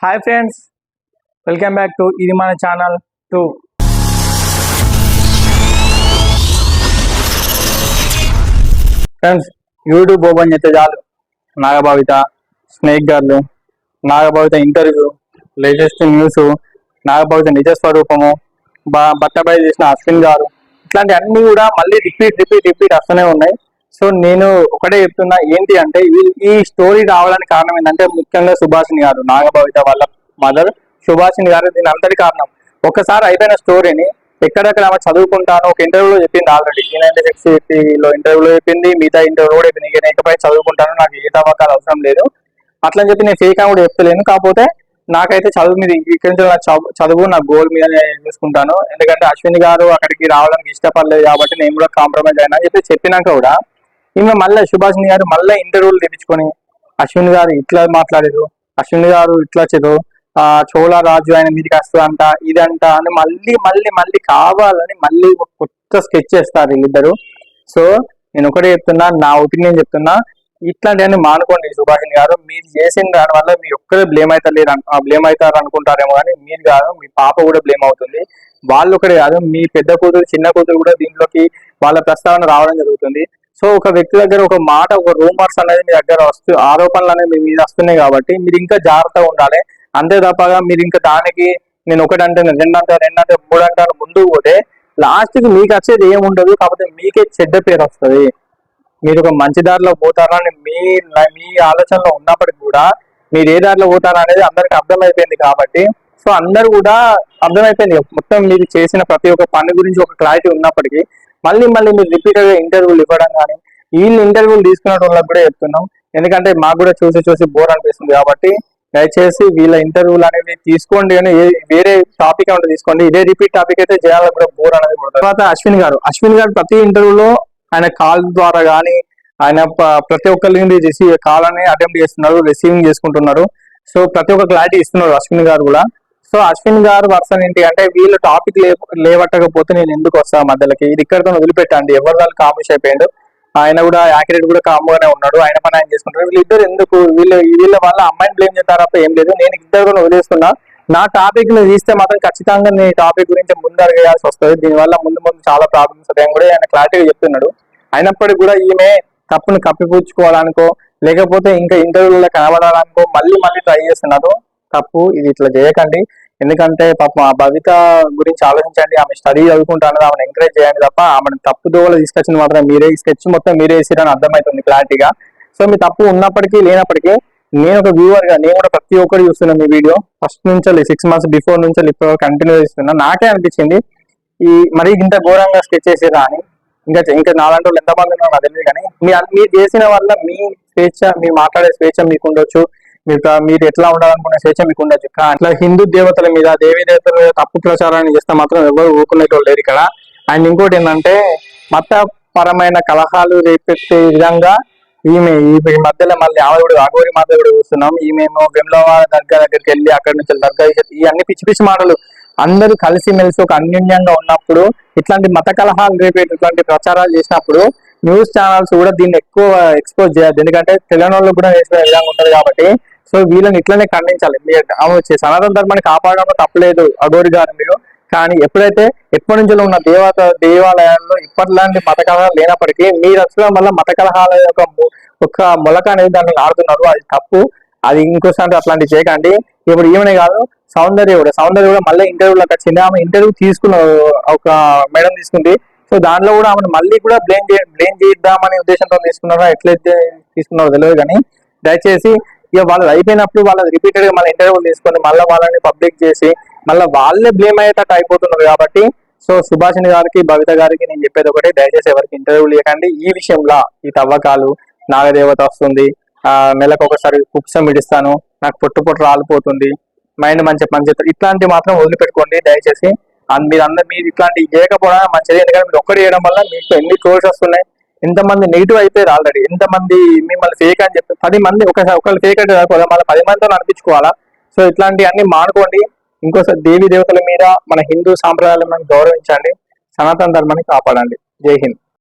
Hi friends, welcome back to ఇది మన channel 2. Friends, YouTube open చేస్తే చాలు Nagabhavitha, snake girl, Nagabhavitha interview, latest news, Nagabhavitha నిజ స్వరూపము, బట్టబయలు చేసిన అశ్విన్ గారు, ఇట్లాంటి అన్ని కూడా మళ్ళీ రిపీట్ వస్తూనే ఉన్నాయి. సో నేను ఒకటే చెప్తున్నా, ఏంటి అంటే ఈ స్టోరీ రావడానికి కారణం ఏంటంటే ముఖ్యంగా సుభాషిణి గారు, నాగభావిత వాళ్ళ మదర్ సుభాషిణి గారు దీని అంతటి కారణం. ఒకసారి అయిపోయిన స్టోరీని ఎక్కడెక్కడ ఆమె చదువుకుంటాను ఒక ఇంటర్వ్యూలో చెప్పింది ఆల్రెడీ, ఈ96లో ఇంటర్వ్యూలో చెప్పింది, మిగతా ఇంటర్వ్యూలో కూడా చెప్పింది, నేను ఇకపై చదువుకుంటాను, నాకు ఏ తవ్వకాలు అవసరం లేదు అట్లని చెప్పి నేను ఫేక్ కూడా చెప్తలేను. కాకపోతే నాకైతే చదువు మీద ఇక్కడి నుంచి చదువు నా గోల్ మీద చూసుకుంటాను. ఎందుకంటే అశ్విని గారు అక్కడికి రావడానికి ఇష్టపడలేదు కాబట్టి నేను కూడా కాంప్రమైజ్ అయినా అని చెప్పి చెప్పినాక కూడా ఇంకా మళ్ళీ సుభాషిణి గారు మళ్ళీ ఇంటర్వ్యూలు తెప్పించుకొని అశ్విని గారు ఇట్లా మాట్లాడారు, అశ్విని గారు ఇట్లా చదువు చోళ రాజు ఆయన మీదకి వస్తుందంట ఇదంట అని మళ్ళీ కావాలని మళ్ళీ ఒక కొత్త స్కెచ్ చేస్తారు వీళ్ళిద్దరు. సో నేను ఒకటే చెప్తున్నా, నా ఒపీనియన్ చెప్తున్నా, ఇట్లాంటివన్నీ మానుకోండి. సుభాషిణి గారు మీరు చేసిన దాని వల్ల మీరు ఒక్కరే బ్లేమ్ అవుతారు అనుకుంటారేమో, కానీ మీరు కాదు, మీ పాప కూడా బ్లేమ్ అవుతుంది. వాళ్ళు ఒకటే కాదు, మీ పెద్ద కూతురు చిన్న కూతురు కూడా దీంట్లోకి వాళ్ళ ప్రస్తావన రావడం జరుగుతుంది. సో ఒక వ్యక్తి దగ్గర ఒక మాట, ఒక రూమర్స్ అనేది మీ దగ్గర ఆరోపణలు అనేవి మీ మీద వస్తున్నాయి కాబట్టి మీరు ఇంకా జాగ్రత్తగా ఉండాలి. అంతే తప్పగా మీరు ఇంకా దానికి నేను ఒకటంటే రెండంటే మూడంటారు ముందుకు పోతే లాస్ట్కి మీకు వచ్చేది ఏముండదు. కాకపోతే మీకే చెడ్డ పేరు వస్తుంది. మీరు ఒక మంచి దారిలో పోతారా అని మీ ఆలోచనలో ఉన్నప్పటికీ కూడా మీరు ఏ దారిలో పోతారా అనేది అందరికి అర్థమైపోయింది కాబట్టి, సో అందరు కూడా అర్థమైపోయింది మొత్తం మీరు చేసిన ప్రతి ఒక్క పని గురించి ఒక క్లారిటీ ఉన్నప్పటికీ మళ్ళీ మీరు రిపీటెడ్ గా ఇంటర్వ్యూలు ఇవ్వడం కానీ వీళ్ళు ఇంటర్వ్యూలు తీసుకునే వాళ్ళకి కూడా చెప్తున్నాం. ఎందుకంటే మాకు కూడా చూసి బోర్ అనిపిస్తుంది కాబట్టి దయచేసి వీళ్ళ ఇంటర్వ్యూలు అనేవి తీసుకోండి అని వేరే టాపిక్ ఏమంటే తీసుకోండి. ఇదే రిపీట్ టాపిక్ అయితే జనాలకు కూడా బోర్ అనేది పడుతుంది. తర్వాత అశ్విన్ గారు ప్రతి ఇంటర్వ్యూలో ఆయన కాల్ ద్వారా కానీ ఆయన ప్రతి ఒక్కరికి కాల్ అని అటెంప్ట్ చేస్తున్నారు, రిసీవింగ్ చేసుకుంటున్నారు. సో ప్రతి ఒక్క క్లారిటీ ఇస్తున్నారు అశ్విన్ గారు కూడా. సో అశ్విన్ గారు వర్షన్ ఏంటి అంటే వీళ్ళు టాపిక్ లేవట్టకపోతే నేను ఎందుకు వస్తా మధ్యలోకి, ఇది ఇక్కడితో వదిలిపెట్టండి, ఎవరి వాళ్ళు కామిష్ అయిపోయాడు. ఆయన కూడా యాక్యురేట్ కూడా కామ్గానే ఉన్నాడు, ఆయన పని ఆయన చేసుకుంటారు. వీళ్ళిద్దరు ఎందుకు వీళ్ళ వల్ల అమ్మాయిని బ్లేమ్ చేస్తారప్ప ఏం లేదు. నేను ఇద్దరు కూడా వదిలేస్తున్నా. నా టాపిక్ ని తీస్తే మాత్రం ఖచ్చితంగా నీ టాపిక్ గురించి ముందు అడగేయాల్సి వస్తుంది. దీనివల్ల ముందు చాలా ప్రాబ్లమ్స్ ఉంటాయని కూడా ఆయన క్లారిటీగా చెప్తున్నాడు. అయినప్పటికీ కూడా ఈమె తప్పును కప్పిపుచ్చుకోవాలనుకో లేకపోతే ఇంకా ఇంటర్వ్యూలో కనబడాలనుకో మళ్ళీ ట్రై చేస్తున్నారు. తప్పు, ఇది ఇట్లా చేయకండి. ఎందుకంటే పాపం ఆ భవిత గురించి ఆలోచించండి. ఆమె స్టడీ చదువుకుంటాను, ఆమెను ఎంకరేజ్ చేయండి తప్ప ఆమెను తప్పు దోవలో తీసుకొచ్చింది మాత్రం మీరే. ఈ స్కెచ్ మొత్తం మీరే వేసిరని అర్థమవుతుంది క్లారిటీగా. సో మీ తప్పు ఉన్నప్పటికీ లేనప్పటికీ నేను ఒక వ్యూవర్ గా నేను కూడా ప్రతి ఒక్కరు చూస్తున్నా మీ వీడియో ఫస్ట్ నుంచి 6 months బిఫోర్ నుంచి ఇప్పుడు కంటిన్యూ చేస్తున్నా. నాకే అనిపించింది మరి ఇంత ఘోరంగా స్కెచ్ చేసేదా అని. ఇంకా నాలాంటి వాళ్ళు ఎంతమంది ఉన్నారో నాకు తెలియదు, కానీ మీరు చేసిన వల్ల మీ స్వేచ్ఛ, మీ మాట్లాడే స్వేచ్ఛ మీకు ఉండొచ్చు, మీరు ఎట్లా ఉండాలనుకునే స్వేచ్ఛ మీకు ఉండొచ్చు. అట్లా హిందూ దేవతల మీద దేవీ దేవతల మీద తప్పు ప్రచారాన్ని చేస్తే మాత్రం ఎవరు ఊరుకునేటోళ్ళు లేరు ఇక్కడ. అండ్ ఇంకోటి ఏంటంటే మతపరమైన కలహాలు రేపెత్తే విధంగా ఈ మధ్యలో మళ్ళీ అఘోరి మాత కూడా చూస్తున్నాం. ఈమెమో వెమ్లవాడ దగ్గరికి వెళ్ళి అక్కడి నుంచి దర్గా ఇవన్నీ పిచ్చి మాటలు. అందరూ కలిసిమెలిసి ఒక అన్యోన్యంగా ఉన్నప్పుడు ఇట్లాంటి మత కలహాలు రేపేటటువంటి ప్రచారాలు చేసినప్పుడు న్యూస్ ఛానల్స్ కూడా దీన్ని ఎక్కువ ఎక్స్పోజ్ చేయద్దు. ఎందుకంటే తెలంగాణలో కూడా వేసే విధంగా ఉంటుంది కాబట్టి. సో వీళ్ళని ఇట్లనే ఖండించాలి. మీరు సనాతన ధర్మాన్ని కాపాడడంలో తప్పలేదు అఘోరి గారు మీరు, కానీ ఎప్పుడైతే ఎప్పటి నుంచో ఉన్న దేవాలయాల్లో ఇప్పటిలాంటి మత కలహాలు లేనప్పటికీ మీరు వచ్చడం వల్ల మత కలహాల ఒక మొలక అనేది దాన్ని ఆడుతున్నారు. అది తప్పు. అది ఇంకోసారి అట్లాంటివి చేయకండి. ఇప్పుడు ఈమెనే కాదు, సౌందర్య కూడా మళ్ళీ ఇంటర్వ్యూలోకి వచ్చింది. ఆమె ఇంటర్వ్యూ తీసుకున్న ఒక మేడం తీసుకుంది. సో దాంట్లో కూడా ఆమెను మళ్ళీ కూడా బ్లేమ్ చేద్దామనే ఉద్దేశంతో తీసుకున్నారో ఎట్లయితే తీసుకున్నారో తెలియదు, కానీ దయచేసి ఇక వాళ్ళు అయిపోయినప్పుడు వాళ్ళని రిపీటెడ్ గా మళ్ళీ ఇంటర్వ్యూలు తీసుకొని మళ్ళీ వాళ్ళని పబ్లిక్ చేసి మళ్ళీ వాళ్ళే బ్లేమ్ అయ్యేటట్టు అయిపోతున్నారు కాబట్టి. సో సుభాషిణి గారికి, భవిత గారికి నేను చెప్పేది ఒకటి, దయచేసి ఎవరికి ఇంటర్వ్యూలు ఇవ్వకండి. ఈ విషయంలో ఈ తవ్వకాలు, నాగదేవత వస్తుంది, నెలకు ఒకసారి కుప్సం ఇడిస్తాను, నాకు పొట్టు రాలిపోతుంది, మైండ్ మంచి పనిచేస్తారు, ఇట్లాంటివి మాత్రం వదిలిపెట్టుకోండి దయచేసి. మీరు ఇట్లాంటివి చేయకపోవడం మంచిది. ఎందుకంటే మీరు ఒక్కటి చేయడం వల్ల మీకు ఎన్ని ట్రోల్స్ వస్తున్నాయి, ఎంతమంది నెగిటివ్ అయిపోయారు ఆల్రెడీ. ఎంతమంది మిమ్మల్ని ఫేక్ అని చెప్పి 10 మంది ఒకళ్ళు ఫేక్ అంటే మళ్ళీ 10 మందితో అనిపించుకోవాలా. సో ఇట్లాంటివన్నీ మానుకోండి. ఇంకోసారి దేవీ దేవతల మీద మన హిందూ సాంప్రదాయాలను గౌరవించండి, సనాతన ధర్మాన్ని కాపాడండి. జై హింద్.